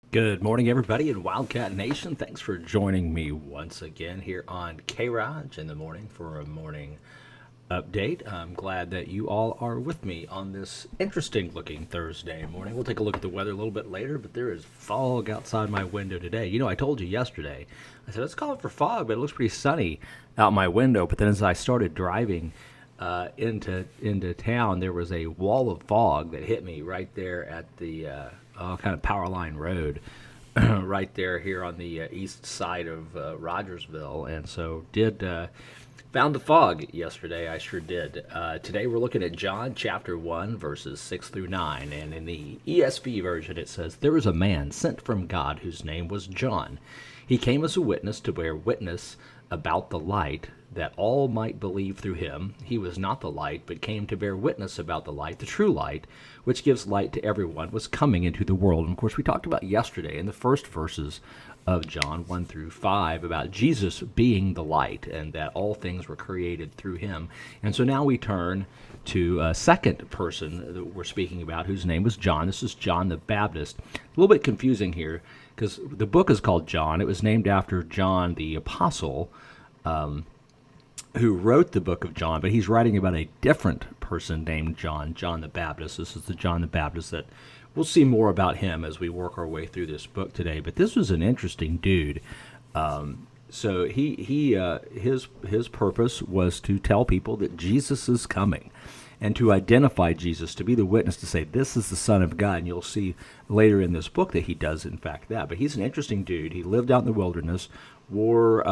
Good morning, everybody in Wildcat Nation. Thanks for joining me once again here on K-ROG in the morning for a morning update. I'm glad that you all are with me on this interesting looking Thursday morning. We'll take a look at the weather a little bit later, but there is fog outside my window today. You know, I told you yesterday, I said, let's call it for fog, but it looks pretty sunny out my window. But then as I started driving into town, there was a wall of fog that hit me right there at the kind of power line road right there here on the east side of Rogersville. And so found the fog yesterday. I sure did. Today we're looking at John chapter 1 verses 6 through 9. And in the ESV version it says, "There was a man sent from God whose name was John. He came as a witness to bear witness about the light, that all might believe through him. He was not the light, but came to bear witness about the light. The true light, which gives light to everyone, was coming into the world." And of course, we talked about yesterday in the first verses of John 1 through 5 about Jesus being the light and that all things were created through him. And so now we turn to a second person that we're speaking about, whose name was John. This is John the Baptist. A little bit confusing here because the book is called John. It was named after John the Apostle, who wrote the book of John, but he's writing about a different person named John the Baptist. This is the John the Baptist that we'll see more about him as we work our way through this book today. But this was an interesting dude. So his purpose was to tell people that Jesus is coming and to identify Jesus, to be the witness, to say, this is the Son of God. And you'll see later in this book that he does, in fact, that. But he's an interesting dude. He lived out in the wilderness, wore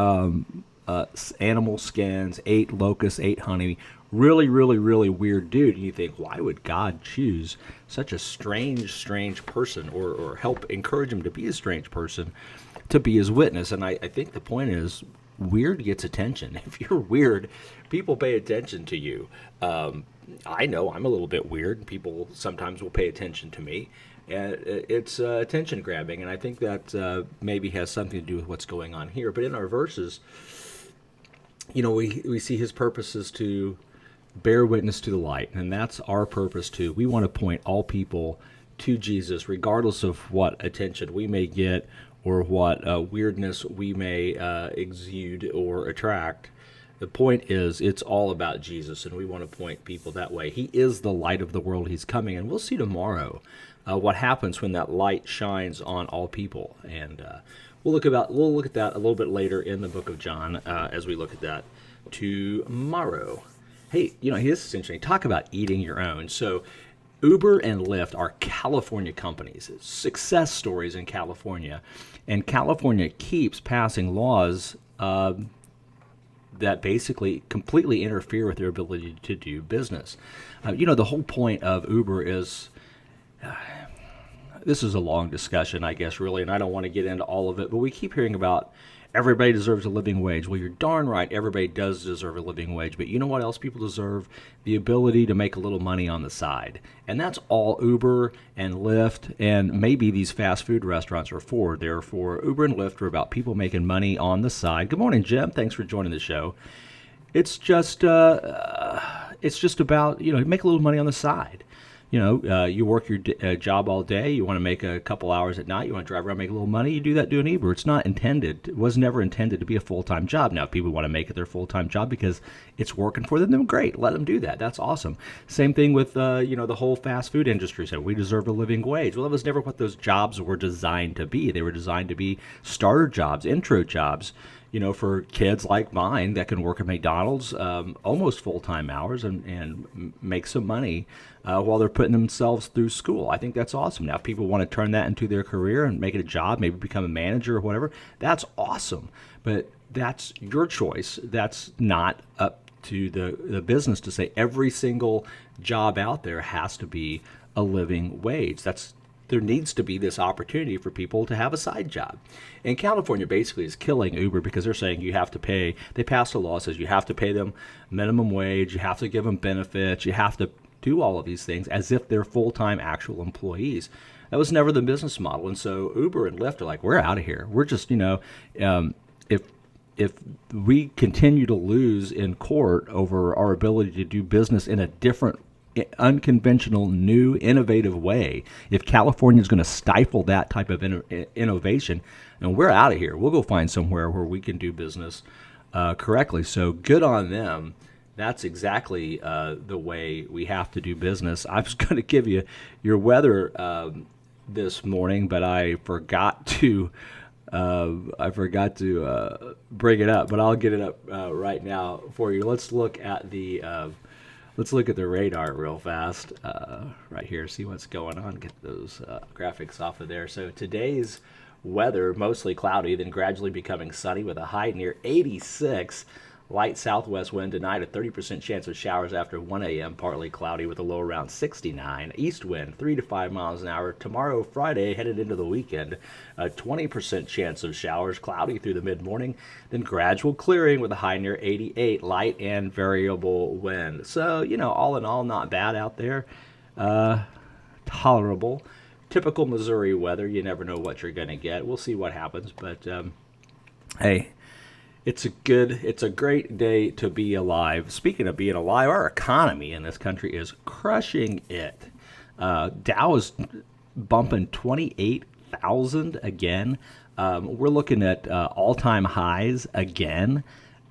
animal skins, ate locusts, ate honey. Really, really, really weird dude. And you think, why would God choose such a strange person or help encourage him to be a strange person to be his witness? And I think the point is, weird gets attention. If you're weird, people pay attention to you. I know I'm a little bit weird. People sometimes will pay attention to me. And it's attention grabbing, and I think that maybe has something to do with what's going on here. But in our verses, you know, we see his purpose is to bear witness to the light, and that's our purpose too. We want to point all people to Jesus, regardless of what attention we may get or what weirdness we may exude or attract. The point is, it's all about Jesus, and we want to point people that way. He is the light of the world. He's coming, and we'll see tomorrow what happens when that light shines on all people. And we'll look at that a little bit later in the book of John as we look at that tomorrow. Hey, you know, this is interesting. Talk about eating your own. So Uber and Lyft are California companies, success stories in California, and California keeps passing laws that basically completely interfere with their ability to do business. You know, the whole point of Uber is, this is a long discussion, I guess, really, and I don't want to get into all of it, but we keep hearing about everybody deserves a living wage. Well, you're darn right, everybody does deserve a living wage, but you know what else people deserve? The ability to make a little money on the side. And that's all Uber and Lyft and maybe these fast food restaurants are for. They're for Uber and Lyft are about people making money on the side. Good morning, Jim. Thanks for joining the show. It's just about, you know, make a little money on the side. You know, you work your job all day, you want to make a couple hours at night, you want to drive around, make a little money, you do that doing Uber. It's not intended, it was never intended to be a full-time job. Now, if people want to make it their full-time job because it's working for them, then great, let them do that. That's awesome. Same thing with, you know, the whole fast food industry. So we deserve a living wage. Well, that was never what those jobs were designed to be. They were designed to be starter jobs, intro jobs, you know, for kids like mine that can work at McDonald's almost full-time hours and make some money while they're putting themselves through school. I think that's awesome. Now, if people want to turn that into their career and make it a job, maybe become a manager or whatever, that's awesome. But that's your choice. That's not up to the business to say every single job out there has to be a living wage. There needs to be this opportunity for people to have a side job. And California basically is killing Uber because they're saying you have to pay, they passed a law that says you have to pay them minimum wage, you have to give them benefits, you have to do all of these things as if they're full-time actual employees. That was never the business model. And so Uber and Lyft are like, we're out of here. We're just, you know, if if we continue to lose in court over our ability to do business in a different, unconventional, new, innovative way, if California is going to stifle that type of innovation, and we're out of here, we'll go find somewhere where we can do business correctly. So good on them. That's exactly the way we have to do business. I was going to give you your weather this morning, but I forgot to bring it up. But I'll get it up right now for you. Let's look at the radar real fast right here. See what's going on. Get those graphics off of there. So today's weather, mostly cloudy, then gradually becoming sunny with a high near 86. Light southwest wind tonight, a 30% chance of showers after 1 a.m., partly cloudy with a low around 69. East wind, 3 to 5 miles an hour. Tomorrow, Friday, headed into the weekend, a 20% chance of showers, cloudy through the mid-morning, then gradual clearing with a high near 88, light and variable wind. So, all in all, not bad out there. Tolerable. Typical Missouri weather. You never know what you're going to get. We'll see what happens, but hey, it's a great day to be alive. Speaking of being alive, our economy in this country is crushing it. Dow is bumping 28,000 again. We're looking at all-time highs again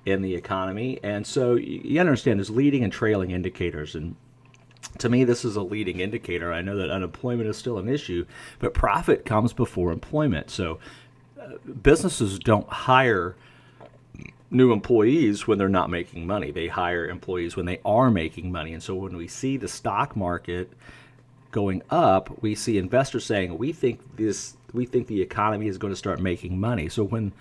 in the economy. And so you understand there's leading and trailing indicators. And to me, this is a leading indicator. I know that unemployment is still an issue, but profit comes before employment. So businesses don't hire new employees when they're not making money. They hire employees when they are making money. And so when we see the stock market going up, we see investors saying, we think the economy is going to start making money. So when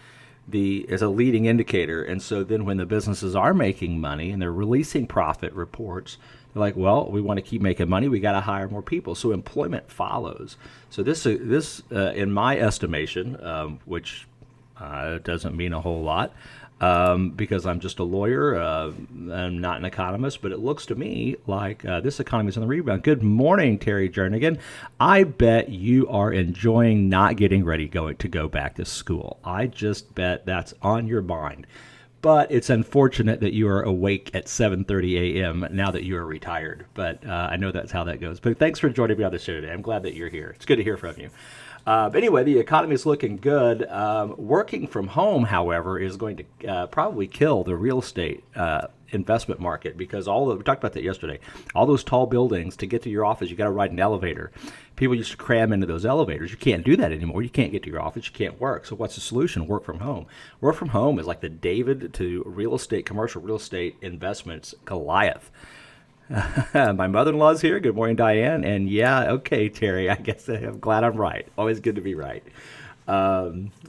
is a leading indicator. And so then when the businesses are making money and they're releasing profit reports, they're like, well, we want to keep making money. We got to hire more people. So employment follows. So this in my estimation, which doesn't mean a whole lot, because I'm just a lawyer, I'm not an economist, but it looks to me like this economy is on the rebound. Good morning, Terry Jernigan. I bet you are enjoying not getting ready to go back to school. I just bet that's on your mind. But it's unfortunate that you are awake at 7:30 a.m. now that you are retired. But I know that's how that goes. But thanks for joining me on the show today. I'm glad that you're here. It's good to hear from you. But anyway, the economy is looking good. Working from home, however, is going to probably kill the real estate investment market, because we talked about that yesterday. All those tall buildings, to get to your office, you got to ride an elevator. People used to cram into those elevators. You can't do that anymore. You can't get to your office. You can't work. So what's the solution? Work from home. Work from home is like the David to commercial real estate investments Goliath. My mother-in-law's here. Good morning, Diane. And yeah, okay, Terry, I guess I'm glad I'm right. Always good to be right.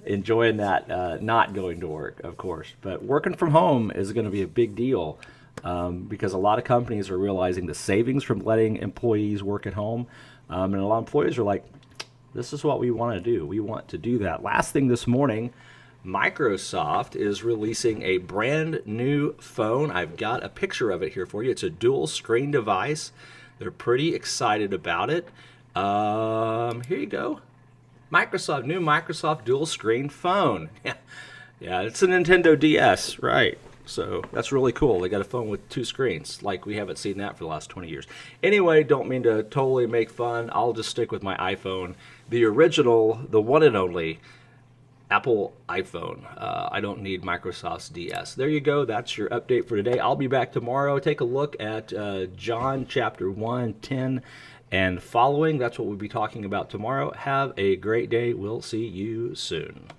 Enjoying that, not going to work, of course. But working from home is going to be a big deal because a lot of companies are realizing the savings from letting employees work at home. And a lot of employers are like, this is what we want to do. We want to do that. Last thing this morning, Microsoft is releasing a brand new phone. I've got a picture of it here for you. It's a dual screen device. They're pretty excited about it. Here you go. New Microsoft dual screen phone. Yeah, it's a Nintendo DS, right? So that's really cool. They got a phone with two screens. Like, we haven't seen that for the last 20 years. Anyway, don't mean to totally make fun. I'll just stick with my iPhone. The original, the one and only Apple iPhone. I don't need Microsoft's DS. There you go. That's your update for today. I'll be back tomorrow. Take a look at John chapter 1:10 and following. That's what we'll be talking about tomorrow. Have a great day. We'll see you soon.